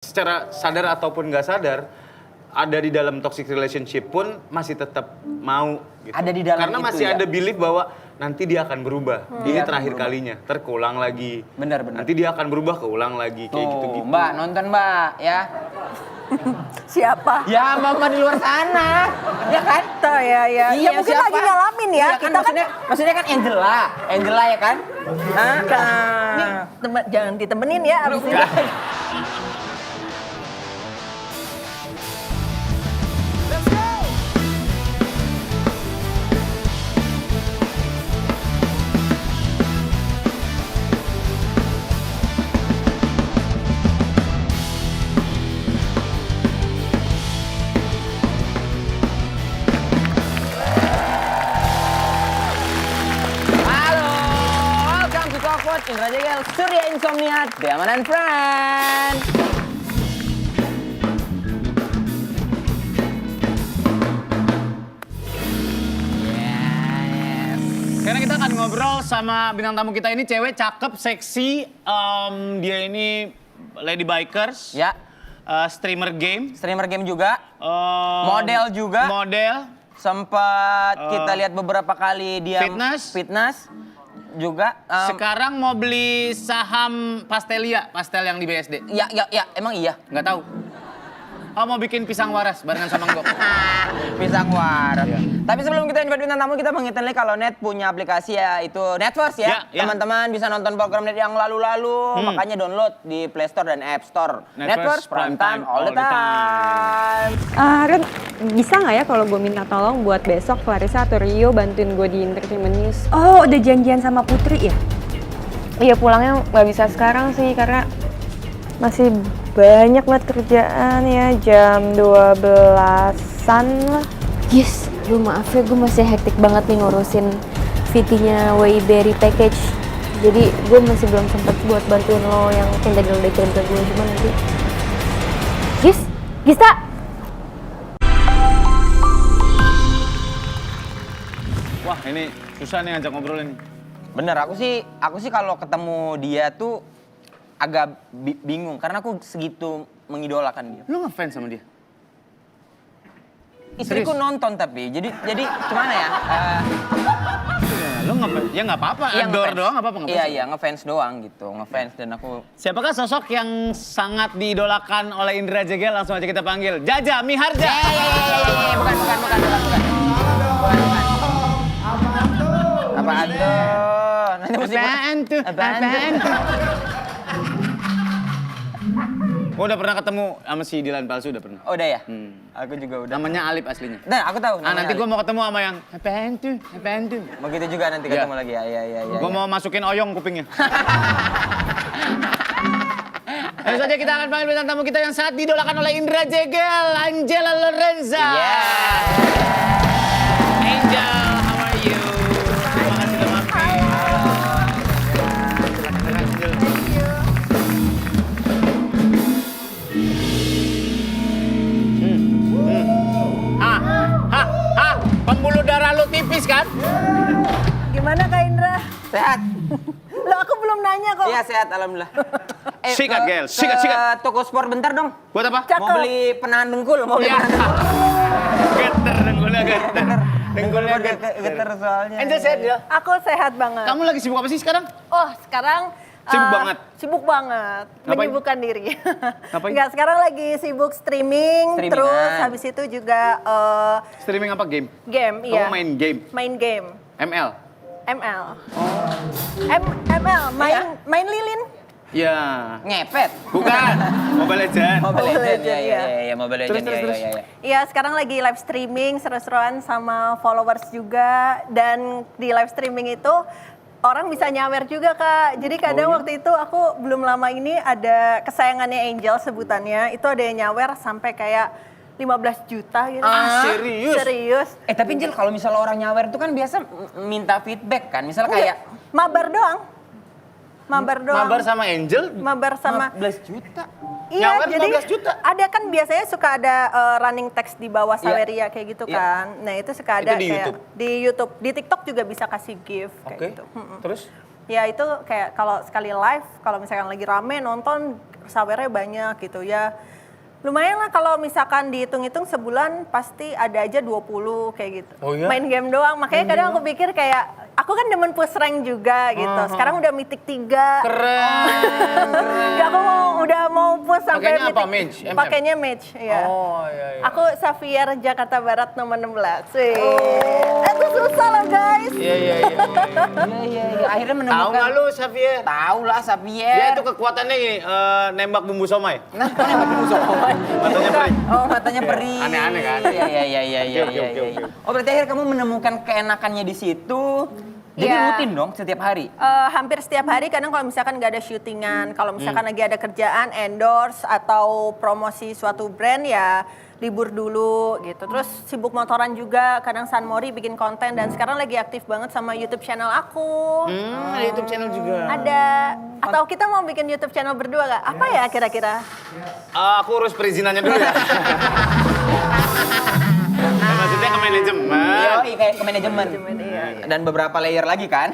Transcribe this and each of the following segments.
Secara sadar ataupun nggak sadar, ada di dalam toxic relationship pun masih tetap mau gitu. Ada di dalam karena itu, masih ya? ada belief bahwa nanti dia akan berubah. Ini Dia akan terakhir berubah. kalinya, terulang lagi. Benar. Nanti dia akan berubah, keulang lagi kayak Tuh, gitu-gitu. Mbak, nonton Mbak, ya. Siapa? Ya, mama di luar sana. Ya kan? Tuh, ya. Ya mungkin siapa? lagi ngalamin ya. Iya kan, Kita kan maksudnya kan Angela ya kan? Ini jangan ditemenin ya abis ini. Halo, welcome to Talkpod, Indra Jegel, Surya Insomnia, Diamond and Friend. Yes. Sekarang kita akan ngobrol sama bintang tamu kita ini, cewek cakep, seksi, dia ini lady bikers, Ya, streamer game, streamer game juga, em, model juga. model, Sempat kita lihat beberapa kali dia Fitness. juga. sekarang mau beli saham Pastelia, pastel yang di BSD, Ya, emang iya. nggak tahu. Oh, mau bikin pisang waras barengan sama Ngok. Pisang waras. Iya. Tapi sebelum kita invite bintang tamu, kita mengingatkan kalau Net punya aplikasi ya itu Netverse ya. Ya. Teman-teman bisa nonton program Net yang lalu-lalu, makanya download di Play Store dan App Store. Netverse, Prime Time all the time. Ren, bisa nggak ya kalau gue minta tolong buat besok Clarissa atau Rio bantuin gue di Entertainment News? Oh, udah janjian sama Putri ya? Iya, pulangnya nggak bisa sekarang sih karena masih banyak banget kerjaan ya, jam 12-an lah. Yes, lu maaf ya, gue masih hektik banget nih ngurusin VT-nya Wayberry Package. Jadi gue masih belum sempet buat bantuin lo yang tadi lo udah kirim ke gue, cuma nanti. Gista! Wah, ini susah nih ngajak ngobrolin. Bener, aku sih kalau ketemu dia tuh agak bingung karena aku segitu mengidolakan dia. Lu ngefans sama dia? Istriku nonton tapi jadi gimana ya? Lu ngefans? Ya nggak apa-apa, Iya, adore ngefans. doang, nggak apa-apa ngefans. Iya, ngefans doang gitu, ngefans dan aku. Siapakah sosok yang sangat diidolakan oleh Indra Jegel? Langsung aja kita panggil. Jaja Miharja. Bukan. Apaan tuh? Nanti mesti Apaan tuh? Gue udah pernah ketemu sama si Dilan Palsu, udah pernah. Oh, udah ya? Aku juga udah. Namanya Alip aslinya. Nah, aku tahu. Ah, nanti gue namanya mau ketemu sama yang apaan tuh? Ali. Begitu juga nanti Iya. ketemu lagi ya. Iya. Gue mau masukin oyong kupingnya. Lalu saja kita akan panggil bintang tamu kita yang sangat didolakan oleh Indra Jegel, Angela Lorenza. Yes. Angel, how are you? Terima kasih udah mampir. Silakan, Angel. Pembuluh darah lu tipis kan? Gimana Kak Indra? Sehat. Lo aku belum nanya kok. Iya, sehat alhamdulillah. Sikat, Gel. Sikat. Toko sport bentar dong. Buat apa? Cakep. Mau beli penahan dengkul, Iya. Geter, dengkulnya geter. Dengkulnya geter. Geter soalnya. Angel sehat ya? Aku sehat banget. Kamu lagi sibuk apa sih sekarang? Oh, sekarang Sibuk banget? Sibuk banget. Ngapain? Menyibukkan diri. Ngapain? Enggak, sekarang lagi sibuk streaming. Streamingan. Terus habis itu juga Streaming apa game? game, iya. Kamu main game? Main game. ML? ML. ML, main lilin. Ya. Ngepet. Bukan. Mobile Legends. Mobile Mobile Legends, Legends, ya. Mobile Terus, Legends, terus. ya. Iya, sekarang lagi live streaming seru-seruan sama followers juga. Dan di live streaming itu orang bisa nyawer juga, Kak. Jadi kadang waktu itu aku belum lama ini ada kesayangannya Angel sebutannya. Itu ada yang nyawer sampai kayak 15 juta gitu. Serius? Serius. Tapi Jil, kalau misalnya orang nyawer itu kan biasa minta feedback kan. Misalnya kayak Mabar doang. Mabar doang. Mabar sama Angel, Mabar sama 15 juta. Iya, Nyawer jadi 15 juta. ada kan biasanya suka ada running text di bawah Iya. Saweria kayak gitu Iya. kan. Nah, itu suka ada Itu di kayak YouTube? di YouTube, di TikTok juga bisa kasih gift kayak Oke. gitu. Terus? Ya itu kayak kalau sekali live, kalau misalkan lagi rame nonton sawernya banyak gitu ya. Lumayan lah kalau misalkan dihitung-hitung sebulan pasti ada aja 20 kayak gitu. Oh iya? Main game doang. Makanya kadang aku pikir kayak aku kan demen push rank juga gitu. Sekarang udah mythic 3. Keren. Ya aku udah mau push sampai Pakainya apa, mythic. mage? MM? Pakainya mage, ya. Oh iya iya. Aku Xavier Jakarta Barat nomor 16. Wih. Itu susah loh guys. Iya. Iya. Akhirnya Tahu menemukan. nggak lu Xavier? Tahu lah Dia Xavier. itu kekuatannya gini, nembak bumbu somai. Nah, nembak musuh. Matanya perih. Oh, matanya perih. Aneh-aneh kan? Iya. Oke. Oh, berarti akhirnya kamu menemukan keenakannya di situ. Jadi Iya. rutin dong setiap hari. Hampir setiap hari kadang kalau misalkan nggak ada syutingan, kalau misalkan lagi ada kerjaan endorse atau promosi suatu brand ya libur dulu gitu. Terus sibuk motoran juga, kadang San Mori bikin konten dan sekarang lagi aktif banget sama YouTube channel aku. Ada YouTube channel juga. Ada. Atau kita mau bikin YouTube channel berdua gak? Apa ya kira-kira? Aku urus perizinannya dulu ya. Ya, maksudnya ke manajemen. Yoi, kayak ke manajemen. Iya. Dan beberapa layer lagi kan?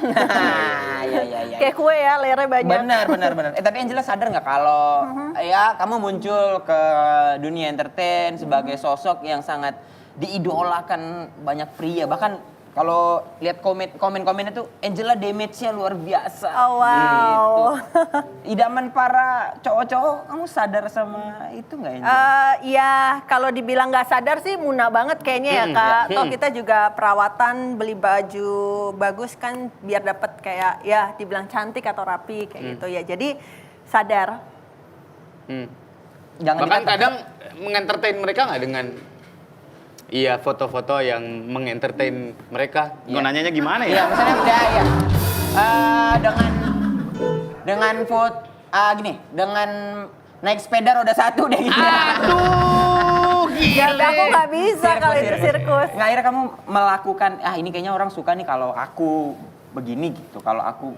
Iya. Kayak kue ya, layernya banyak. Benar. Tapi Angela sadar nggak kalau ya kamu muncul ke dunia entertain sebagai sosok yang sangat diidolakan banyak pria. Bahkan kalau lihat komen-komennya tuh Angela damage-nya luar biasa. Oh wow. Gitu. Idaman para cowok-cowok, kamu sadar sama itu nggak Angela? Ya kalau dibilang nggak sadar sih muna banget kayaknya ya kak. Toh kita juga perawatan beli baju bagus kan biar dapat kayak ya dibilang cantik atau rapi kayak gitu ya. Jadi sadar. Jangan Bahkan dikata- kadang mengentertain mereka nggak dengan foto-foto yang mengentertain mereka. Iya. Nanyanya gimana Iya, ya? misalnya udah ya. Dengan foto gini, dengan naik sepeda roda 1 deh gitu. Aduh, Ya aku nggak bisa kalau itu sirkus. Nggak, akhirnya kamu melakukan, ini kayaknya orang suka nih kalau aku begini gitu, kalau aku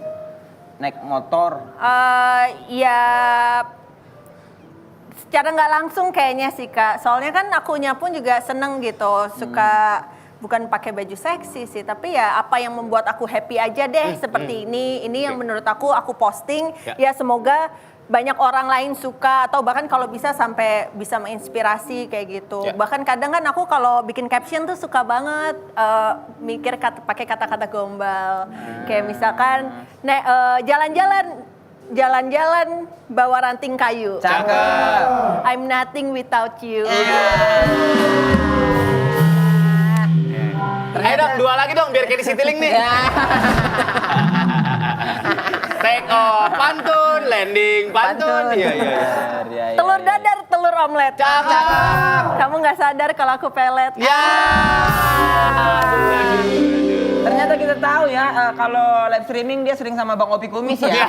naik motor. Ya secara nggak langsung kayaknya sih kak. Soalnya kan akunya pun juga seneng gitu, suka bukan pakai baju seksi sih, tapi ya apa yang membuat aku happy aja deh seperti ini. Ini yang menurut aku posting. Ya semoga banyak orang lain suka atau bahkan kalau bisa sampai bisa menginspirasi kayak gitu. Ya. Bahkan kadang kan aku kalau bikin caption tuh suka banget mikir pakai kata-kata gombal. Kayak misalkan jalan-jalan bawa ranting kayu. Cakep. I'm nothing without you. Ayo dong, 2 lagi dong biar kayak di Citylink nih. Take off, pantun, landing, pantun. Iya. Telur dadar, telur omelet. Cakep. Kamu nggak sadar kalau aku pelet. Ya. Ternyata kita tahu ya, kalau live streaming dia sering sama Bang Opi Kumis ya. Iya.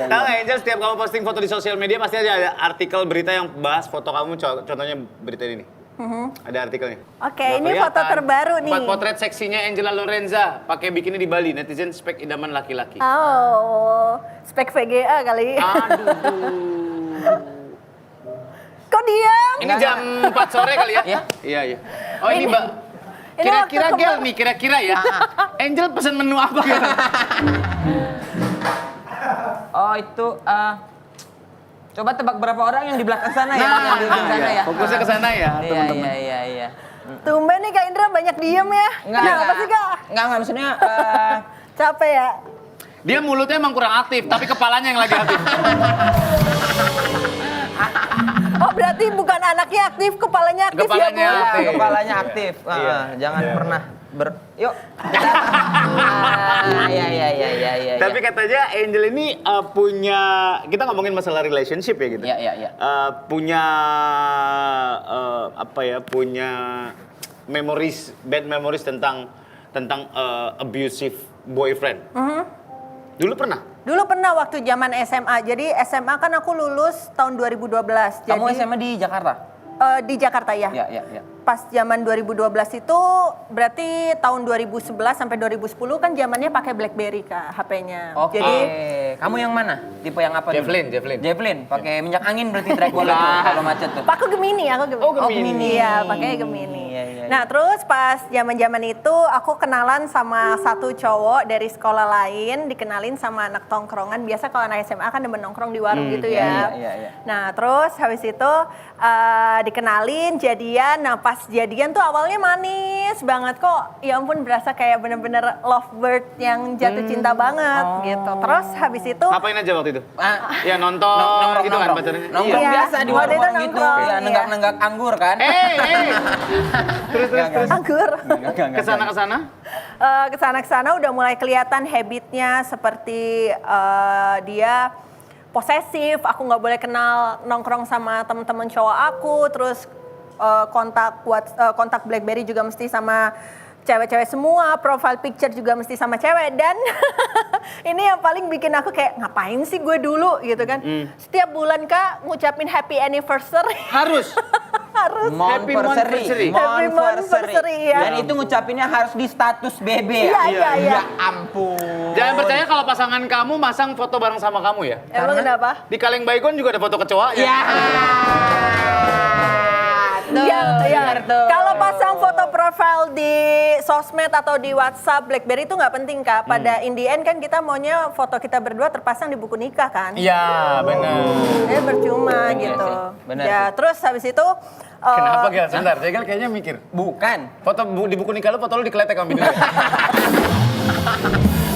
Tahu nggak Angel, setiap kamu posting foto di sosial media pasti ada artikel berita yang bahas foto kamu, contohnya berita ini. Ada artikelnya. Oke, Nggak ini kelihatan. foto terbaru nih. 4 potret seksinya Angela Lorenza pakai bikini di Bali. Netizen spek idaman laki-laki. Oh, spek VGA kali. Aduh. Kok diam? Ini jam 4 sore kali ya? Iya. Oh ini Mbak. Ini Kira-kira waktu Gel nih, kira-kira ya. Angel pesen menu apa? Oh itu, coba tebak berapa orang yang di belakang sana ya, yang di ujung sana ya. Fokusnya ke sana ya, teman-teman. Iya. Tumben nih Kak Indra banyak diem ya. Apa sih Kak? Enggak, maksudnya Capek ya? Dia mulutnya emang kurang aktif, tapi kepalanya yang lagi aktif. Oh berarti bukan anaknya aktif, kepalanya aktif Kepalanya ya Bu? aktif. kepalanya aktif. Iya. Jangan pernah yuk. Iya. Tapi katanya Angel ini punya, kita ngomongin masalah relationship ya gitu. Iya. Punya punya bad memories tentang abusive boyfriend. Dulu pernah? Dulu pernah waktu zaman SMA. Jadi SMA kan aku lulus tahun 2012. Kamu Jadi, SMA di Jakarta? Di Jakarta ya. Iya. Pas zaman 2012 itu berarti tahun 2011 sampai 2010 kan zamannya pakai BlackBerry Kak HP-nya. Oke. Jadi Kamu yang mana? Tipe yang apa? dulu? Javelin. Javelin. Pakai minyak angin berarti track bola tuh, kalau macet tuh. Aku Gemini, aku Gemini. Oh, Gemini. Iya, pakai Gemini. Iya. Nah, terus pas zaman-zaman itu aku kenalan sama satu cowok dari sekolah lain, dikenalin sama anak tongkrongan. Biasa kalau anak SMA kan demen nongkrong di warung gitu ya. Iya. Nah, terus habis itu dikenalin, jadian. Nah, pas jadian tuh awalnya manis banget kok. Ya ampun, berasa kayak bener-bener lovebird yang jatuh cinta banget gitu. Terus habis itu Ngapain aja waktu itu? Ah, Ya nonton nongkrong gitu kan pacarnya. Nongkrong Iya. biasa di Waktu itu warung-warung gitu. nongkrong, Ya, iya. nenggak-nenggak anggur kan. Terus. anggur. Kesana. Kesana udah mulai kelihatan habitnya seperti dia posesif. Aku nggak boleh kenal nongkrong sama temen-temen cowok aku. Terus kontak BlackBerry juga mesti sama cewek-cewek semua, profile picture juga mesti sama cewek. Dan ini yang paling bikin aku kayak ngapain sih gue dulu gitu kan. Setiap bulan Kak ngucapin happy anniversary. Harus. Harus. Happy monthversary. Happy monthversary, ya. Dan itu ngucapinnya harus di status BB ya? Iya. Ya ampun. Jangan percaya kalau pasangan kamu masang foto bareng sama kamu ya. Emang kenapa? Di Kaleng Baygon juga ada foto kecoa Ya. Iya. Kalau pasang foto profile di sosmed atau di WhatsApp, BlackBerry itu nggak penting Kak. Pada in the end kan kita maunya foto kita berdua terpasang di buku nikah kan. Iya, benar. Percuma Bener gitu. sih, bener Ya, sih. terus habis itu Kenapa Gel? Sebentar, Jegel kayaknya mikir. Bukan. Foto di buku nikah lu, foto lu dikeletek sama bini lu.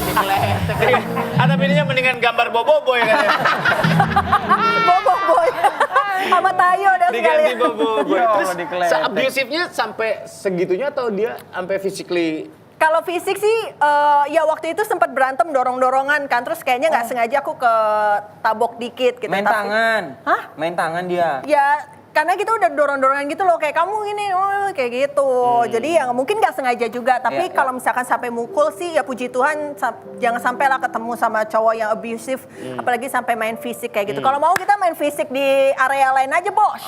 Dikeletek. Atau bininya mendingan gambar bobo ya kan ya. Bobo boy. Sama Tayo dan Diganti sekalian. bobo. Yo, Terus dikeletek. abusifnya sampai segitunya atau dia sampai physically. Kalau fisik sih, ya waktu itu sempat berantem dorong-dorongan kan. Terus kayaknya nggak sengaja aku ke tabok dikit gitu. Main Tapi- tangan. Hah? Main tangan dia. Ya karena kita udah dorong-dorongan gitu loh, kayak kamu gini, kayak gitu. Jadi ya mungkin nggak sengaja juga. Tapi Iya, kalau misalkan sampai mukul sih, ya puji Tuhan jangan sampai lah ketemu sama cowok yang abusive, apalagi sampai main fisik kayak gitu. Kalau mau kita main fisik di area lain aja, bos.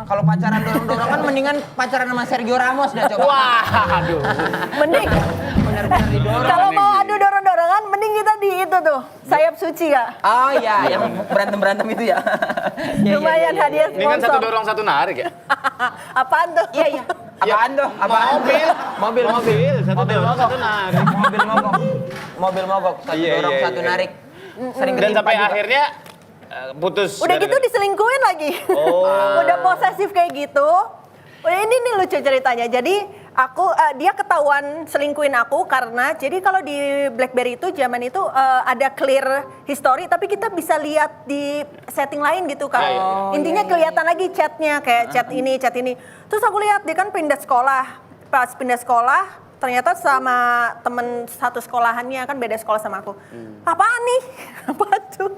Kalau pacaran dorong-dorongan mendingan pacaran sama Sergio Ramos dah coba. Wah, aduh. Mending Bener-bener didorong. kalau mau adu dorong-dorongan, mending kita di itu tuh sayap suci ya. Oh iya, yang berantem-berantem itu ya. Iya, Lumayan iya. hadiah Ini kan satu sponsor. dorong satu narik ya. Apaan tuh? Iya. Apaan tuh? Apaan? Mobil, satu Mobil dorong mogok. satu narik. Mobil mogok. Satu Iya, dorong, iya, satu iya. narik. Sering Dan ketimpa sampai juga. akhirnya putus. Udah gitu diselingkuhin lagi. Udah posesif kayak gitu. Udah ini nih lucu ceritanya. Jadi dia ketahuan selingkuhin aku karena jadi kalau di BlackBerry itu zaman itu ada clear history tapi kita bisa lihat di setting lain gitu kan. Intinya kelihatan lagi chatnya kayak chat ini, chat ini. Terus aku lihat dia kan pindah sekolah. Pas pindah sekolah ternyata sama temen satu sekolahannya kan beda sekolah sama aku. Apaan nih? Apa tuh?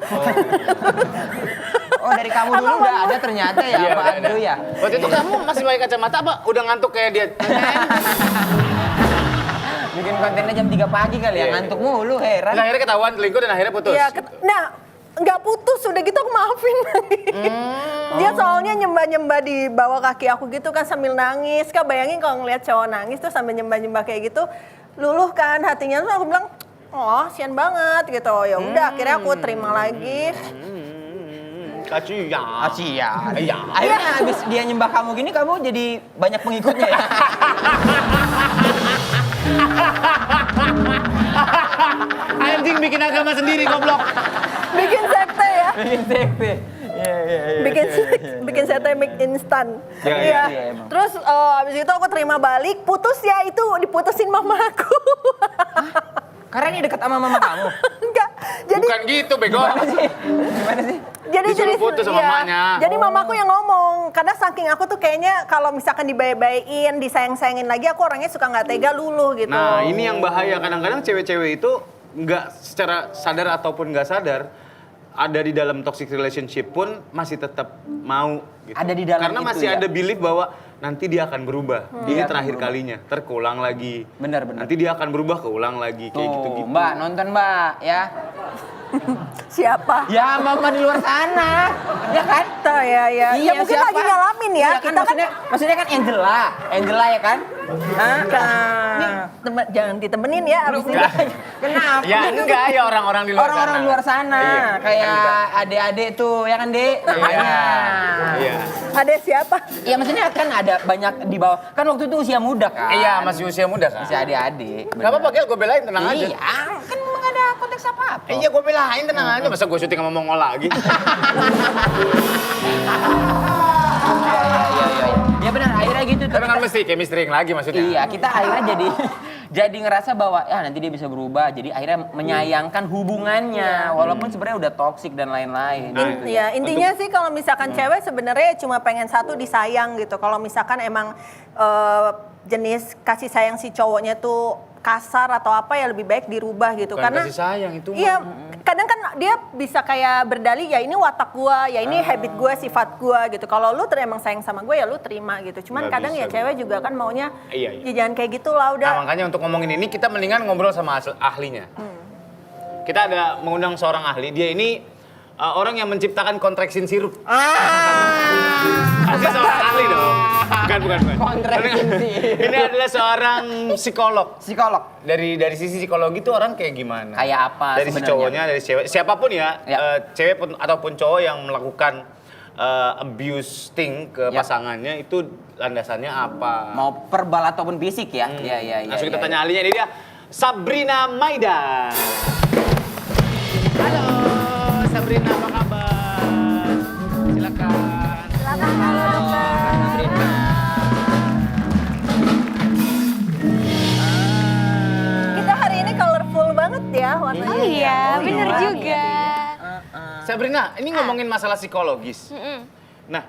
Oh dari kamu dulu udah ada ternyata ya Iya, apaan udah. tuh ya. Waktu itu kamu masih pakai kacamata apa? Udah ngantuk kayak dia? Bikin kontennya jam 3 pagi kali ya, Iya. ngantuk mulu heran. Terus akhirnya ketahuan selingkuh dan akhirnya putus. Iya, nah nggak putus, udah gitu aku maafin. Dia soalnya nyembah-nyembah di bawah kaki aku gitu kan sambil nangis. Kak bayangin kalau ngeliat cowok nangis tuh sambil nyembah-nyembah kayak gitu, luluh kan hatinya. Terus aku bilang, oh sian banget gitu. Ya udah akhirnya aku terima lagi. Kasihan. Asia. Iya. Akhirnya habis dia nyembah kamu gini, kamu jadi banyak pengikutnya ya. Anjing bikin agama sendiri goblok. Bikin sekte ya. Bikin sekte. Bikin sekte make instan. Iya, Iya. iya, emang. Terus abis itu aku terima balik, putus ya itu diputusin mama aku. Karena ini dekat sama mama kamu. Enggak. Jadi Bukan gitu bego. Gimana sih? Disuruh putus sama mamanya. Jadi mamaku yang ngomong, karena saking aku tuh kayaknya kalau misalkan dibaik-baikin, disayang-sayangin lagi, aku orangnya suka nggak tega luluh gitu. Nah ini yang bahaya, kadang-kadang cewek-cewek itu nggak secara sadar ataupun nggak sadar ada di dalam toxic relationship pun masih tetap mau gitu. Ada di dalam karena itu masih ya? ada belief bahwa nanti dia akan berubah. Ini Dia akan terakhir berubah. kalinya, terulang lagi. Benar. Nanti dia akan berubah keulang lagi kayak Tuh, gitu-gitu. Mbak, nonton Mbak ya. Siapa? Ya mama di luar sana, ya kan? Tuh, ya. Ya mungkin siapa? lagi ngalamin ya. Iya kan, Kita maksudnya kan Angela ya kan? jangan ditemenin ya abis ini. Kenapa? Ya enggak ya orang-orang di luar sana. Orang-orang luar sana, Iya. kayak adik-adik tuh, ya kan Dek? Makanya. Iya. Ada siapa? Iya maksudnya kan ada banyak di bawah, kan waktu itu usia muda kan? Iya, masih usia muda kan. Masih adik-adik. Gak apa-apa, Gel, gue belain, tenang aja. Iya, kan emang ada konteks apa-apa. Iya, gue belain, tenang aja. Masa gue syuting sama Mongol lagi? Iya. Ya benar, akhirnya gitu. Tapi kan mesti chemistry lagi maksudnya. Iya, kita akhirnya jadi ngerasa bahwa ya nanti dia bisa berubah. Jadi akhirnya menyayangkan hubungannya walaupun sebenarnya udah toksik dan lain-lain. gitu. Ya intinya sih kalau misalkan cewek sebenarnya cuma pengen satu disayang gitu. Kalau misalkan emang jenis kasih sayang si cowoknya tuh kasar atau apa ya lebih baik dirubah gitu. Bukan Karena kasih sayang itu mah. iya, kadang kan dia bisa kayak berdalih ya ini watak gua, ya ini habit gua, sifat gua gitu. Kalau lu emang sayang sama gue ya lu terima gitu. Cuman Nggak kadang bisa ya cewek juga kan maunya Iya. ya jangan kayak gitu lah udah. Nah, makanya untuk ngomongin ini kita mendingan ngobrol sama ahlinya. Kita ada mengundang seorang ahli. Dia ini orang yang menciptakan kontraksin sirup. Pasti seorang ahli dong. Bukan. Kontraksin sirup. Ini adalah seorang psikolog. Psikolog. Dari sisi psikologi itu orang kayak gimana? Kayak apa Dari si sebenarnya? cowoknya, dari cewek, siapapun ya, Ya. cewek pun ataupun cowok yang melakukan abusing ke Ya. pasangannya itu landasannya apa? Mau verbal ataupun fisik ya? Iya. Langsung kita tanya ahlinya, ini dia Sabrina Maida. Halo, Sabrina, apa kabar? Silakan. Halo dokter. Kita hari ini colorful banget ya warnanya. Oh iya, bener juga. Sabrina, ini ngomongin masalah psikologis. Nah,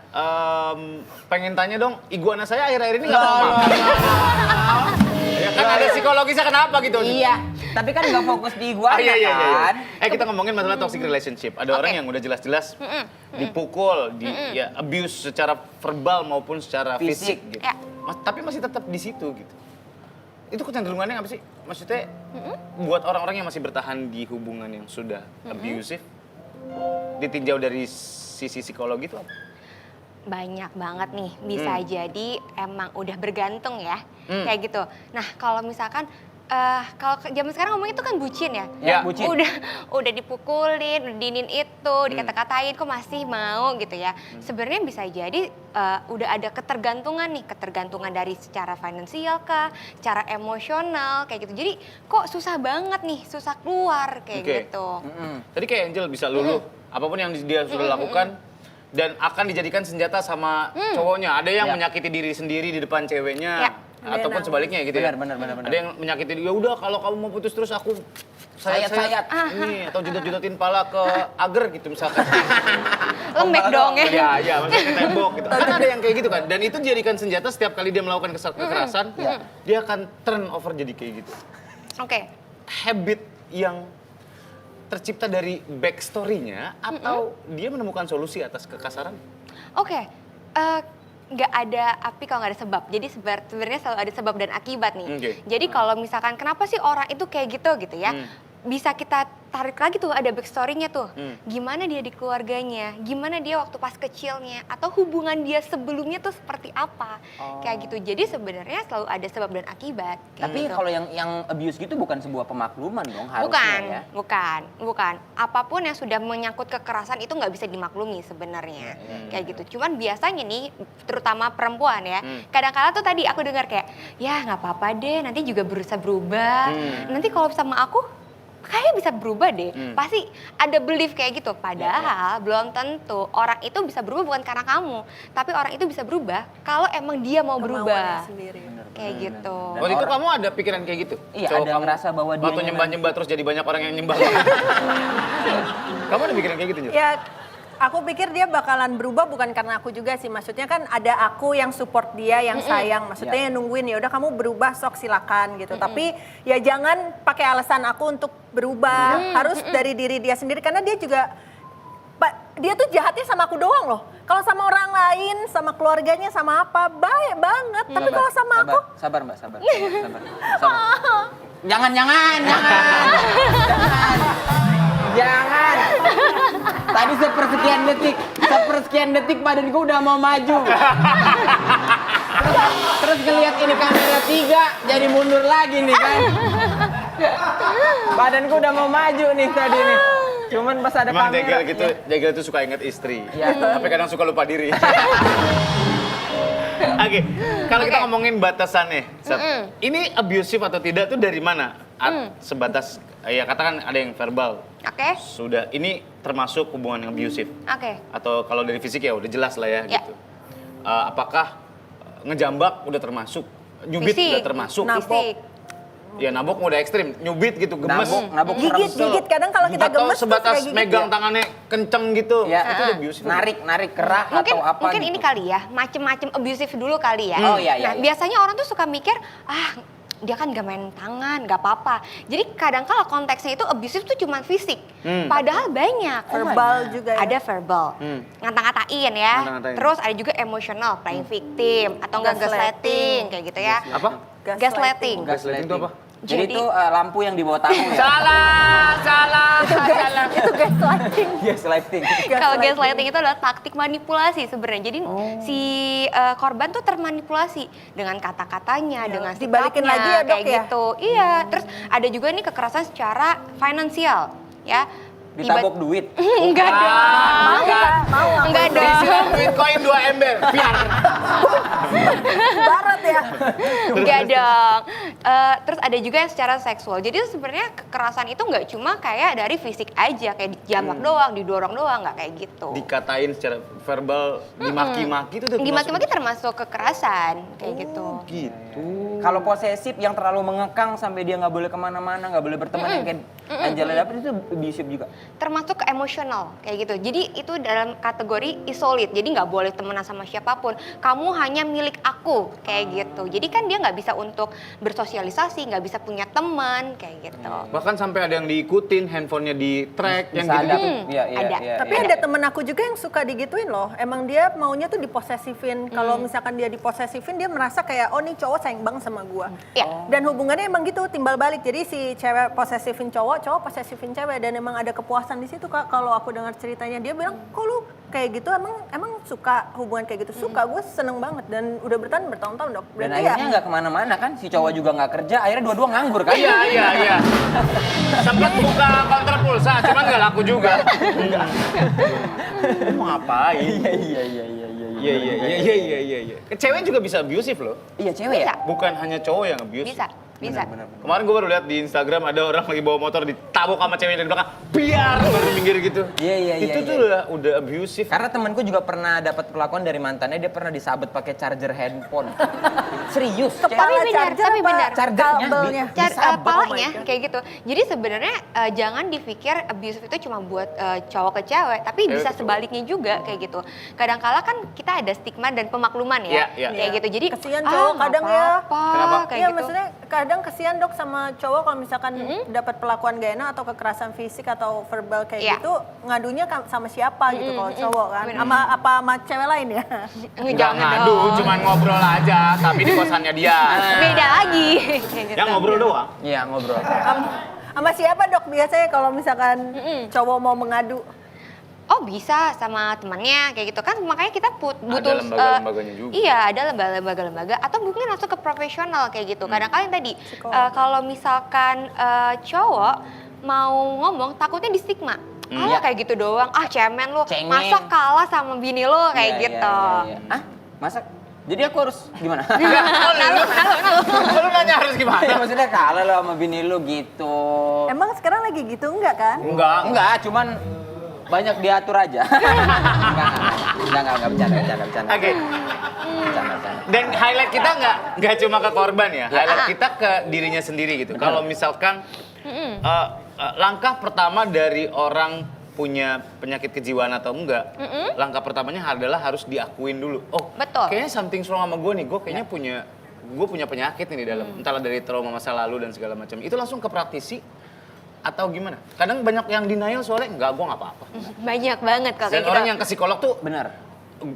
pengen tanya dong, iguana saya akhir-akhir ini nggak mau makan. Ya kan ada psikologisnya kenapa gitu? Iya, tapi kan nggak fokus di iguana Iya. kan? Kita ngomongin masalah toxic relationship. Ada orang yang udah jelas-jelas dipukul, ya abuse secara verbal maupun secara Fisik. fisik gitu. Ya. Tapi masih tetap di situ gitu. Itu kecenderungannya apa sih? Maksudnya buat orang-orang yang masih bertahan di hubungan yang sudah abusive, ditinjau dari sisi psikologi itu apa? Banyak banget nih, bisa jadi emang udah bergantung ya, kayak gitu. Nah kalau misalkan, kalau zaman sekarang ngomongnya itu kan bucin ya. Ya. Bucin. Udah dipukulin, udah dinin itu, dikata-katain kok masih mau gitu ya. Sebenarnya bisa jadi udah ada ketergantungan nih, ketergantungan dari secara finansial kah, secara emosional kayak gitu. Jadi kok susah banget nih, susah keluar kayak Oke. gitu. Tadi kayak Angel bisa luluh, apapun yang dia sudah lakukan dan akan dijadikan senjata sama cowoknya. Ada yang Ya. menyakiti diri sendiri di depan ceweknya, Ya. ataupun sebaliknya gitu ya. Benar. Ada yang menyakiti dia, udah kalau kamu mau putus terus aku Sayat-sayat. ini atau judat-judatin pala ke agar gitu misalkan. Lembek dong ya. Iya, maksudnya ke tembok gitu. Kan ada yang kayak gitu kan. Dan itu dijadikan senjata setiap kali dia melakukan kekerasan, dia akan turn over jadi kayak gitu. Oke. Habit yang tercipta dari backstory-nya atau dia menemukan solusi atas kekasaran? Oke, nggak ada api kalau nggak ada sebab. Jadi sebenarnya selalu ada sebab dan akibat nih. Oke. Jadi kalau misalkan kenapa sih orang itu kayak gitu ya? Bisa kita tarik lagi tuh, ada backstory-nya tuh. Gimana dia di keluarganya, gimana dia waktu pas kecilnya, atau hubungan dia sebelumnya tuh seperti apa. Kayak gitu. Jadi sebenarnya selalu ada sebab dan akibat. Tapi kalau yang abuse gitu bukan sebuah pemakluman dong harusnya Bukan, ya. bukan. Apapun yang sudah menyangkut kekerasan itu nggak bisa dimaklumi sebenarnya. Kayak gitu. Cuman biasanya nih, terutama perempuan ya, kadang-kadang tuh tadi aku dengar kayak, ya nggak apa-apa deh, nanti juga berusaha berubah. Nanti kalau sama aku, kayaknya bisa berubah deh. Pasti ada belief kayak gitu. Padahal belum tentu orang itu bisa berubah bukan karena kamu, tapi orang itu bisa berubah kalau emang dia mau berubah. Kemauannya sendiri. Kayak gitu. Waktu itu kamu ada pikiran kayak gitu? Iya, Cowok ada kamu ngerasa bahwa dia waktu nyembah-nyembah terus jadi banyak orang yang nyembah. Kamu ada pikiran kayak gitu, Jul? Ya, aku pikir dia bakalan berubah bukan karena aku juga sih. Maksudnya kan ada aku yang support dia, yang sayang. Maksudnya yang nungguin ya udah kamu berubah sok silakan gitu. Tapi ya jangan pakai alasan aku untuk berubah. Harus dari diri dia sendiri karena dia juga dia tuh jahatnya sama aku doang loh. Kalau sama orang lain, sama keluarganya, sama apa, baik banget. Tapi kalau sama aku, Sabar Mbak, sabar. Jangan. Jangan. Tadi sepersekian detik badanku udah mau maju. Terus ngeliat ini kamera 3 jadi mundur lagi nih kan. Badanku udah mau maju nih tadi nih. Cuman pas ada Emang kamera. Jegel itu suka inget istri. Iya. Tapi kadang suka lupa diri. Oke, kalau kita ngomongin batasannya, Sep, ini abusive atau tidak tuh dari mana? Sebatas, ya katakan ada yang verbal. Oke. Sudah, ini termasuk hubungan yang abusive. Oke. Atau kalau dari fisik ya udah jelas lah ya, Ya. gitu. Apakah ngejambak udah termasuk? Nyubit Fisik. udah termasuk? Fisik. Ya nabok udah ekstrim, nyubit gitu, gemes. Nabok Gigit kadang kalau kita Atau gemes terus sebatas kayak gigit. megang tangannya kenceng gitu. Ya. Itu udah abusive. Narik kerah Mungkin atau apa mungkin gitu. ini kali ya, macem-macem abusive dulu kali ya. Oh, iya, iya, Nah, iya. biasanya orang tuh suka mikir, dia kan gak main tangan, gak apa-apa. Jadi kadang kala konteksnya itu abusive tuh cuma fisik. Padahal banyak. Verbal juga ya. Ada verbal, ngata-ngatain ya. Ngata-ngatain. Terus ada juga emotional, playing victim, atau enggak gaslighting, kayak gitu ya. Apa? Gaslighting. Gaslighting itu apa? Jadi Jadi- itu lampu yang di bawah tamu ya. Salah. Itu gaslighting. Gaslighting. Kalau gaslighting itu adalah taktik manipulasi sebenarnya. Jadi si korban tuh termanipulasi dengan kata-katanya, dengan sikapnya, Dibalikin lagi ya, Dok, kayak ya? gitu. Iya, terus ada juga nih kekerasan secara finansial, ya. Ditabok duit. Enggak dong. Mau nggak? Mau aku Enggak itu. dong. Disiram duit koin 2 ember. Biar. Barat ya. Enggak dong. Terus ada juga yang secara seksual. Jadi sebenarnya kekerasan itu nggak cuma kayak dari fisik aja, kayak dijambak doang, didorong doang, nggak kayak gitu. Dikatain secara verbal, dimaki-maki itu udah Dimaki-maki termasuk kekerasan, kayak gitu. gitu. Kalau posesif yang terlalu mengekang sampai dia nggak boleh kemana-mana, nggak boleh berteman yang kayak Angela dapet itu abusive juga. Termasuk ke emosional kayak gitu. Jadi itu dalam kategori isolate. Jadi nggak boleh temenan sama siapapun. Kamu hanya milik aku kayak gitu. Jadi kan dia nggak bisa untuk bersosialisasi, nggak bisa punya teman kayak gitu. Bahkan sampai ada yang diikutin, handphonenya di track, yang Bisa ada. gitu-gitu. Iya, iya, ada. iya, Tapi iya. ada temen aku juga yang suka digituin loh. Emang dia maunya tuh diposesifin. Kalau misalkan dia diposesifin, dia merasa kayak, oh nih cowok sayang banget sama gua. Iya. Dan hubungannya emang gitu, timbal balik. Jadi si cewek posesifin cowok, cowok posesifin cewek. Dan emang ada kepuasan di situ, Kak. Kalau aku dengar ceritanya, dia bilang, kok lu kayak gitu emang suka hubungan kayak gitu? Suka, gue seneng banget. Dan udah bertahan bertahun-tahun, Dok. Dan Berarti akhirnya nggak kemana-mana kan, si cowok juga nggak kerja, akhirnya dua-dua nganggur kan? Iya. Sempat buka counter pulsa, cuman nggak laku juga. Mau ngapain? Iya. Cewek juga bisa abusive loh. Iya cewek ya? Bisa. Bukan hanya cowok yang abusive. Bisa. Kemarin gue baru lihat di Instagram ada orang lagi bawa motor ditabok sama cewek dari belakang, biar baru minggir gitu. Iya. Itu tuh udah abusive. Karena temanku juga pernah dapat perlakuan dari mantannya, dia pernah disabet pakai charger handphone. Serius? Tapi Kepala benar, charger tapi apa benar. Chargernya kabelnya? disabet. Palanya kayak gitu. Jadi sebenarnya jangan dipikir abusive itu cuma buat cowok ke cewek, tapi Cewek bisa ke cowok. sebaliknya juga kayak gitu. Kadang-kala kan kita ada stigma dan pemakluman ya, Iya. kayak gitu. Jadi Kesian cowok nggak kadang ya. apa-apa, Kenapa? kayak Iya, gitu. maksudnya kadang kesian, Dok, sama cowok kalau misalkan dapat perlakuan gak enak atau kekerasan fisik atau verbal kayak Iya. gitu, ngadunya sama siapa gitu kalau cowok kan? Bener. Sama cewek lain ya? Nggak Jangan ngadu, dong. cuman ngobrol aja, tapi di kosannya dia. Beda lagi. Kayak gitu. Yang ngobrol doang. Iya ngobrol. Sama siapa, Dok, biasanya kalau misalkan cowok mau mengadu? Oh bisa sama temannya kayak gitu kan, makanya kita butuh lembaga-lembaganya juga. Iya, ada lembaga-lembaga atau mungkin langsung ke profesional kayak gitu. Kadang-kadang tadi Psikolog. kalau misalkan cowok mau ngomong takutnya di stigma. Iya. Kayak gitu doang. Cemen lu. Cengeng. Masa kalah sama bini lu kayak Iya, gitu. iya. Ah? Masa? Jadi aku harus gimana? Nalu. Lu nanya harus gimana? Ya, maksudnya kalah lo sama bini lu gitu. Emang sekarang lagi gitu enggak kan? Enggak, cuman banyak diatur aja. Enggak, bercanda. Oke. Bercanda. Dan highlight kita nggak cuma ke korban ya, highlight kita ke dirinya sendiri gitu. Betul. Kalau misalkan langkah pertama dari orang punya penyakit kejiwaan atau enggak, langkah pertamanya adalah harus diakuin dulu. Oh, Betul. kayaknya something wrong sama gue nih, gue kayaknya punya penyakit nih di dalam, entahlah dari trauma masa lalu dan segala macam. Itu langsung ke praktisi atau gimana? Kadang banyak yang denial soalnya enggak, gue nggak apa-apa. Banyak banget kalau Dan kayak orang gitu. yang ke psikolog tuh Bener.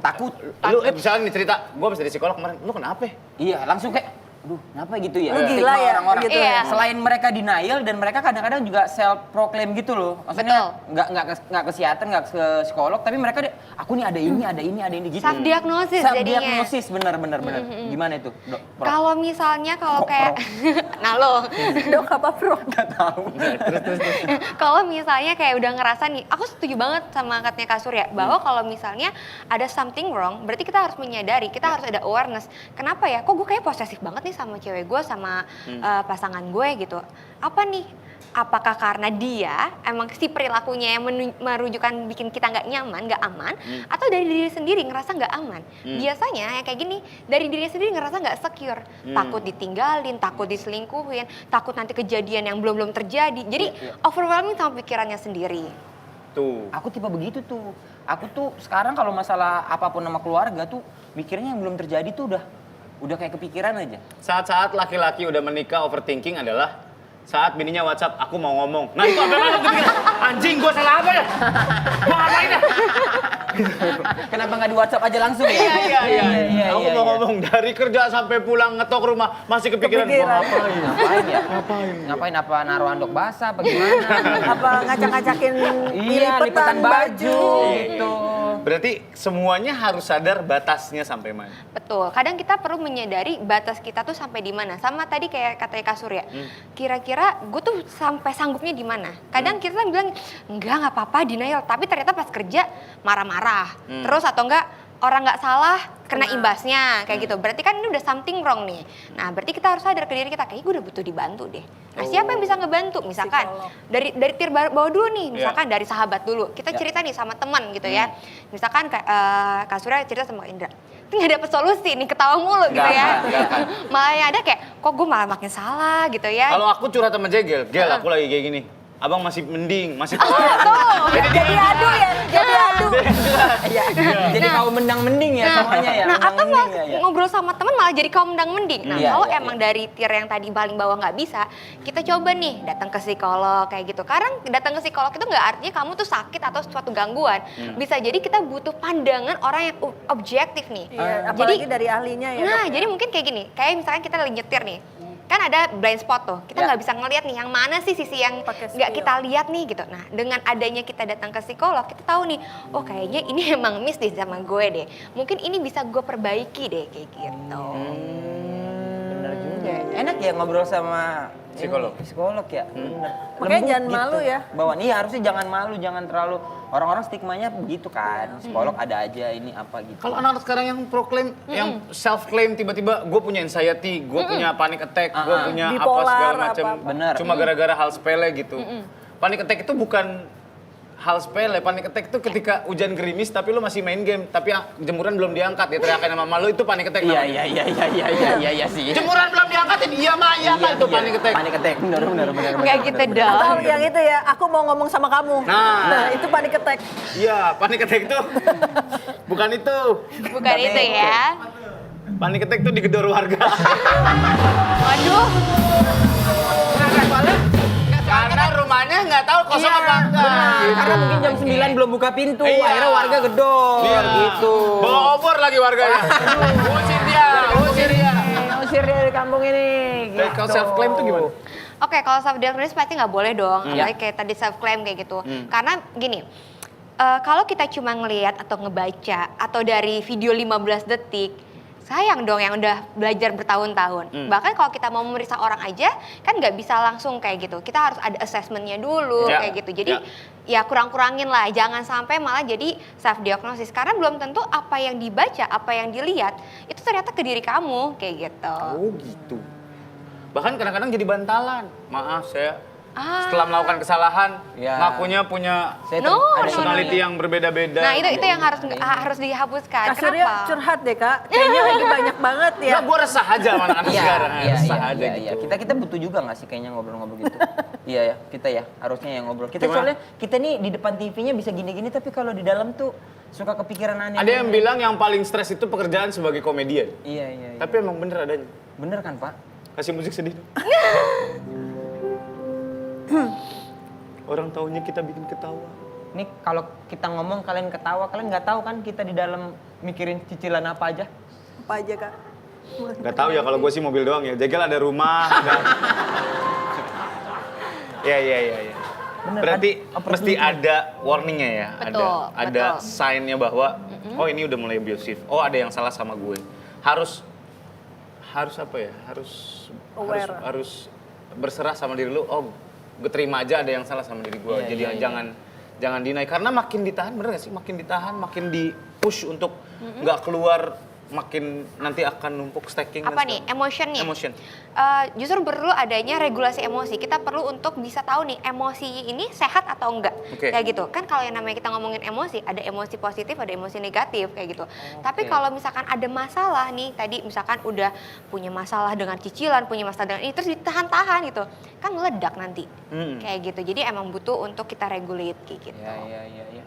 Takut. lu misalnya nih cerita, gue habis dari psikolog kemarin, lu kenapa? Iya, langsung kayak aduh kenapa gitu ya? Lu gila Stigma ya, orang-orang. gitu ya. Selain mereka denial dan mereka kadang-kadang juga self proclaim gitu loh. Maksudnya Betul. nggak ke psikiater, nggak ke psikolog, tapi mereka aku nih ada ini gitu. Self diagnosis Self jadinya. diagnosis bener. Gimana itu? Dok? Prof? Kalau misalnya kalau Kok, kayak nah lo Dok apa bro? Nggak tahu. kalau misalnya kayak udah ngerasa nih, aku setuju banget sama katanya Kak Surya bahwa kalau misalnya ada something wrong, berarti kita harus menyadari, kita harus ada awareness. Kenapa ya? Kok gue kayak posesif banget nih sama cewek gue, sama pasangan gue gitu. Apa nih? Apakah karena dia emang si perilakunya yang merujukan bikin kita nggak nyaman, nggak aman, atau dari diri sendiri ngerasa nggak aman? Biasanya yang kayak gini, dari diri sendiri ngerasa nggak secure, takut ditinggalin, takut diselingkuhin, takut nanti kejadian yang belum terjadi. Jadi overwhelming sama pikirannya sendiri. Tuh. Aku tipe begitu tuh. Aku tuh sekarang kalau masalah apapun sama keluarga tuh mikirnya yang belum terjadi tuh udah kayak kepikiran aja. Saat-saat laki-laki udah menikah overthinking adalah saat bininya WhatsApp, aku mau ngomong. Nah itu apa-apa kepikiran? Anjing, gue salah apa ya? Gue ngapain ya? Kenapa nggak di WhatsApp aja langsung ya? Iya. Aku mau ngomong dari kerja sampai pulang ngetok rumah masih kepikiran. Gua ngapain? Ngapain ya? Ngapain apa naruh handuk basah apa gimana? Apa ngacak-ngacakin Iya, lipetan baju gitu. Berarti semuanya harus sadar batasnya sampai mana. Betul. Kadang kita perlu menyadari batas kita tuh sampai di mana. Sama tadi kayak katanya Kak Surya. Kira-kira gue tuh sampai sanggupnya di mana? Kadang kita bilang nggak apa-apa denial, tapi ternyata pas kerja marah-marah. Terus atau enggak orang nggak salah kena imbasnya kayak gitu. Berarti kan ini udah something wrong nih. Nah, berarti kita harus sadar ke diri kita, kayaknya gue udah butuh dibantu deh. Nah, siapa yang bisa ngebantu? Misalkan dari tier bawah dulu nih, misalkan dari sahabat dulu. Kita cerita nih sama teman gitu ya. Misalkan Kak Surya cerita sama Indra. Itu nggak dapet solusi nih, ketawa mulu gitu ya. Malah yang ada kayak, kok gue malah makin salah gitu ya. Kalau aku curhat sama Jegel, aku lagi kayak gini. Abang masih mending, masih tahu. Jadi adu ya, jadi adu. Jadi kau mendang-mending ya semuanya ya. Nah, atau mendang-mending malah ya. ngobrol sama teman malah jadi kaum mendang mending. Nah, Iya, kalau iya, emang dari tier yang tadi paling bawah nggak bisa, kita coba nih datang ke psikolog kayak gitu. Karena datang ke psikolog itu nggak artinya kamu tuh sakit atau suatu gangguan. Bisa jadi kita butuh pandangan orang yang objektif nih. Iya, apalagi dari ahlinya ya. Nah, Dok, ya. jadi mungkin kayak gini, kayak misalkan kita lagi nyetir nih. Kan ada blind spot tuh, kita nggak bisa ngeliat nih yang mana sih sisi yang Pakai nggak skill. kita lihat nih gitu. Nah, dengan adanya kita datang ke psikolog, kita tahu nih, oh kayaknya ini emang miss deh sama gue deh. Mungkin ini bisa gue perbaiki deh kayak gitu. Bener juga. Enak ya ngobrol sama Psikolog. Psikolog ya. Bener. Makanya Lembut jangan malu ya. Bawaan iya harusnya jangan malu, jangan terlalu orang-orang stigmanya begitu kan. Psikolog ada aja ini apa gitu. Kalau anak sekarang yang proclaim, yang self claim tiba-tiba gue punya anxiety, gue punya panic attack, gue punya apa Bipolar, segala macam. apa-apa. Bener. Cuma gara-gara hal sepele gitu. Panic attack itu bukan hal sepele. Panic attack itu ketika hujan gerimis tapi lu masih main game, tapi jemuran belum diangkat, dia teriakin sama mama lu, itu panic attack namanya. Iya sih. Jemuran belum diangkatin, iya mah iya kan itu panic attack. Panik attack, bener. Kayak gitu dong. Atau yang itu ya, aku mau ngomong sama kamu. Nah. Itu panic attack. Iya, panic attack itu bukan itu. Bukan itu ya. Panic attack itu digedor warga. Waduh. Karena rumahnya nggak tahu kosong apa enggak. Karena mungkin jam 9 belum buka pintu, Iya. akhirnya warga gedor Iya. gitu. Bawa obor lagi warganya. Usir dia, usir dia. Usir dari kampung ini. Kalau self claim itu gimana? Oke, kalau self diagnosis pasti nggak boleh dong. Iya. Apalagi kayak tadi self claim kayak gitu. Karena gini, kalau kita cuma ngelihat atau ngebaca atau dari video 15 detik, sayang dong yang udah belajar bertahun-tahun. Bahkan kalau kita mau memeriksa orang aja, kan nggak bisa langsung kayak gitu. Kita harus ada assessmentnya dulu Ya. kayak gitu. Jadi ya kurang-kurangin lah, jangan sampai malah jadi self diagnosis. Karena belum tentu apa yang dibaca, apa yang dilihat itu ternyata ke diri kamu kayak gitu. Oh gitu. Bahkan kadang-kadang jadi bantalan. Maaf saya setelah melakukan kesalahan, Ya. ngakunya punya Saya No, personality yang berbeda-beda. Nah itu yang harus dihapuskan. Kak Surya Kenapa? curhat deh kak, kayaknya lagi banyak banget ya. Enggak, gue resah aja sama anak-anak sekarang. Resah aja iya. gitu. Kita butuh juga nggak sih kayaknya ngobrol-ngobrol gitu. Iya ya, kita ya harusnya yang ngobrol. Kita Gimana? soalnya kita nih di depan TV-nya bisa gini-gini, tapi kalau di dalam tuh suka kepikiran aneh. Ada yang bilang yang paling stres itu pekerjaan sebagai komedian. Iya. Tapi emang bener adanya. Bener kan Pak? Kasih musik sedih dong. Orang taunya kita bikin ketawa. Nih kalau kita ngomong kalian ketawa, kalian nggak tahu kan kita di dalam mikirin cicilan apa aja? Apa aja kak? Gak tahu ya kalau gue sih mobil doang ya. Jegel ada rumah, ada. Iya. Bener, Berarti ada mesti ada warningnya ya. Betul, ada betul. sign-nya bahwa oh ini udah mulai abusive. Oh ada yang salah sama gue. Harus apa ya? Aware. Harus berserah sama diri lu. Oh, gue terima aja ada yang salah sama diri gue. Iya, Jadi iya. jangan deny karena makin ditahan, bener gak sih? Makin ditahan, makin di push untuk nggak keluar, makin nanti akan numpuk stacking. Apa dan nih? segala- Emotion nih. Emotion. Justru perlu adanya regulasi emosi. Kita perlu untuk bisa tahu nih emosi ini sehat atau enggak. Oke. Kayak gitu. Kan kalau yang namanya kita ngomongin emosi, ada emosi positif, ada emosi negatif kayak gitu. Tapi kalau misalkan ada masalah nih, tadi misalkan udah punya masalah dengan cicilan, punya masalah dengan ini terus ditahan-tahan gitu. Kan meledak nanti. Kayak gitu. Jadi emang butuh untuk kita regulate kayak gitu. Iya.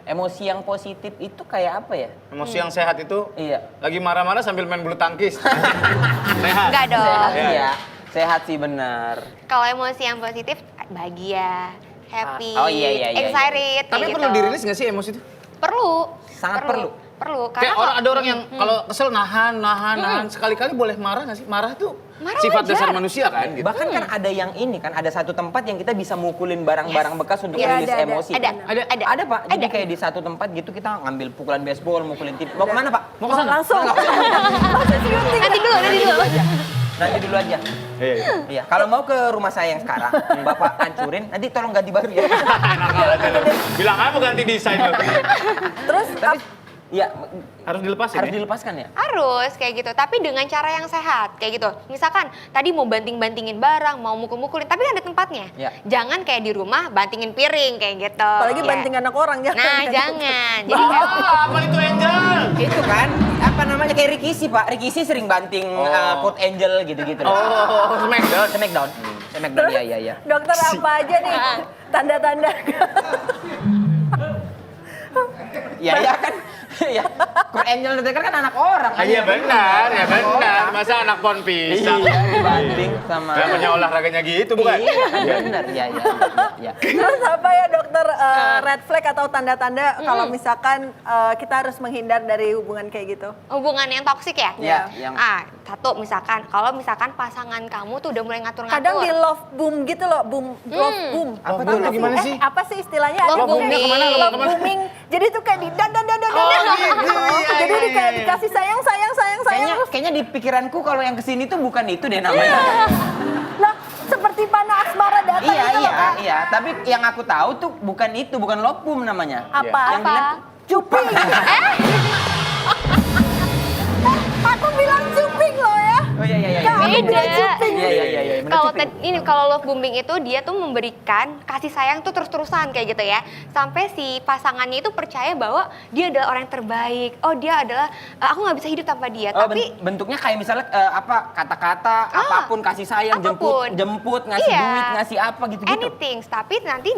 Emosi yang positif itu kayak apa ya? Emosi yang sehat itu Iya. lagi marah-marah sambil main bulu tangkis. Sehat. Enggak dong. Sehat, Iya. iya. Sehat sih benar. Kalau emosi yang positif bahagia, happy, Oh, iya. excited kayak Tapi gitu. perlu dirilis nggak sih emosi itu? Perlu. Sangat perlu. Perlu. Kayak kalau- ada orang yang kalau kesel nahan. Sekali-kali boleh marah nggak sih? Marah tuh Marah sifat wajar. dasar manusia kan? Gitu. Bahkan kan ada yang ini kan, ada satu tempat yang kita bisa mukulin barang-barang bekas untuk Iya, rilis ada. emosi. Ada. Ada Pak. Jadi Ada. kayak di satu tempat gitu kita ngambil pukulan baseball, mukulin tip. Mau kemana Pak? Mau kesana? Langsung. Nanti dulu. Nanti dulu aja. Iya. Iya. Kalau mau ke rumah saya yang sekarang, Bapak hancurin, nanti tolong ganti baru ya. Bilang apa ganti desain lo? Terus Iya, Harus dilepasin harus ya? dilepaskan ya. Harus kayak gitu, tapi dengan cara yang sehat kayak gitu. Misalkan tadi mau banting-bantingin barang, mau mukul-mukulin, tapi ada tempatnya. Ya. Jangan kayak di rumah bantingin piring kayak gitu. apalagi Ya. banting anak orang jangan. Nah, jangan. Jadi kayak Apa itu Angel? Itu kan, apa namanya, kayak Ricky sih Pak. Ricky sering banting Kurt Angel gitu-gitu. Oh, Smackdown. Smackdown. Smackdown, iya. Dokter apa aja nih tanda-tanda? Iya kan. Iya. Kurt Angel itu kan anak orang. kan? Iya benar, ya benar. Masa anak pohon pisang? Iya, dibanting sama. Namanya olahraganya gitu bukan? Iya, benar. Iya. Terus apa ya dokter red flag atau tanda-tanda kalau misalkan kita harus menghindar dari hubungan kayak gitu? hubungan yang toksik ya? Iya, yang- Satu misalkan, kalau misalkan pasangan kamu tuh udah mulai ngatur-ngatur. Kadang di love boom gitu loh, love boom. Apa tuh? Gimana sih? Apa sih istilahnya? Love Ada tuh kayak booming. Kemana? Love booming. Jadi tuh kayak di dan. Jadi di kayak dikasih sayang. Kayaknya di pikiranku kalau yang kesini tuh bukan itu deh namanya. Lah, seperti panah asmara datang gitu loh, Kak. Iya. Tapi yang aku tahu tuh bukan itu, bukan love boom namanya. Apa? Yang bilang Cuping. Aku bilang cuping loh ya. Oh iya. Kak, aku Beda. bilang cuping. Iya. bener Kalau cuping. kalau love bombing itu dia tuh memberikan kasih sayang tuh terus-terusan kayak gitu ya. Sampai si pasangannya itu percaya bahwa dia adalah orang yang terbaik. Oh, dia adalah aku nggak bisa hidup tanpa dia. Oh, Tapi bentuknya kayak misalnya kata-kata apapun, kasih sayang, apapun. jemput, ngasih Iya. duit, ngasih apa gitu-gitu. anything, tapi nanti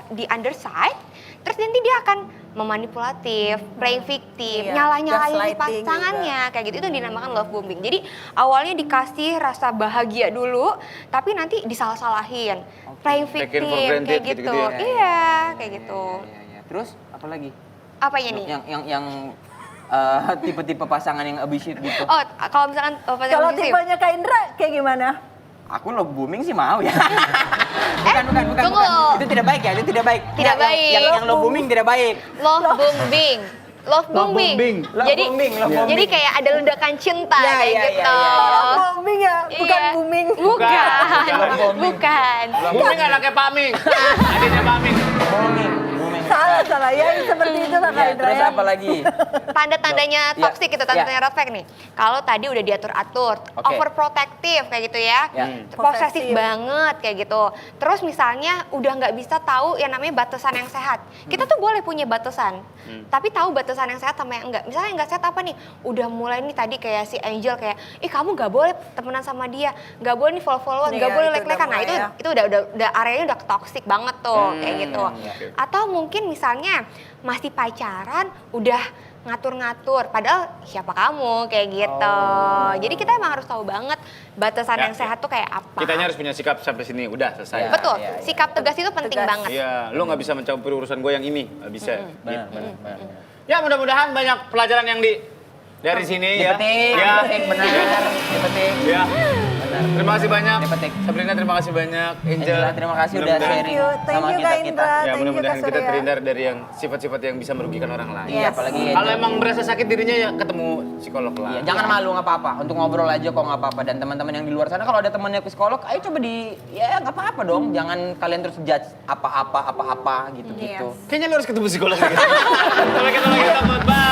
di underside, terus nanti dia akan memanipulatif, playing victim, Iya, nyalah-nyalahin si gaslighting pasangannya, kayak gitu. Itu yang dinamakan love bombing. Jadi awalnya dikasih rasa bahagia dulu, tapi nanti disalah-salahin, playing Taken victim, for granted kayak gitu. gitu-gitu ya. Iya, kayak gitu. Iya. Terus apa lagi? Apanya nih? Yang tipe-tipe pasangan yang abusive gitu. Oh, kalau misalkan pasangan Kalau abusive. tipenya Kak Indra kayak gimana? Aku love booming sih mau ya. bukan. tunggu. Itu tidak baik ya, itu tidak baik. Tidak baik. Yang love booming tidak baik. Love bombing. Love bombing. bombing. Love Jadi bombing, love bombing. jadi kayak ada ledakan cinta Ya, kayak ya, gitu. Love bombing ya, bukan Iya. booming. Bukan. Booming anaknya Pak Ming. Adiknya Pak Ming. Booming. Salah ya seperti itu lah Kak Ya, Indra terus ya. apa lagi? Tanda-tandanya Ya, toxic gitu, tanda-tandanya red flag nih. Kalau tadi udah diatur-atur, Oke. overprotective kayak gitu ya. Ya. Posesif Posesif. banget kayak gitu. Terus misalnya udah nggak bisa tahu yang namanya batasan yang sehat. Kita tuh boleh punya batasan, tapi tahu batasan yang sehat sama yang enggak. Misalnya yang nggak sehat apa nih? Udah mulai nih tadi kayak si Angel kayak, kamu nggak boleh temenan sama dia, nggak boleh nih follow-followan, nggak Iya, boleh itu like-likean. udah Nah mulai ya. itu udah areanya udah toxic banget tuh kayak gitu. Atau mungkin misalnya masih pacaran udah ngatur-ngatur padahal siapa kamu kayak gitu. Jadi kita emang harus tahu banget batasan Ya, yang sehat tuh kayak apa. Kitanya harus punya sikap sampai sini, udah selesai. Ya. Betul, Iya. sikap tegas itu penting Tegas. banget. Iya, lu nggak bisa mencampuri urusan gue yang ini, nggak bisa. Benar, Gitu. benar. Ya mudah-mudahan banyak pelajaran yang Dari sini ya. Dipetik, benar, dipetik. Ya. Terima kasih banyak. Dipetik. Sabrina terima kasih banyak. Angela, terima kasih udah Mudah-mudahan- sharing Thank sama you kita. Kak Indra, Ya thank you mudah-mudahan Kak kita Surya. terhindar dari yang sifat-sifat yang bisa merugikan orang lain. Iya, apalagi Kalau emang berasa sakit dirinya ya ketemu psikolog lah. Iya, jangan malu nggak apa-apa. Untuk ngobrol aja kok nggak apa-apa. Dan teman-teman yang di luar sana kalau ada temannya psikolog, ayo coba ya nggak apa-apa dong. Jangan kalian terus judge apa-apa gitu-gitu. Yes. Kayaknya lu harus ketemu psikolog. Sampai ketemu lagi, bye.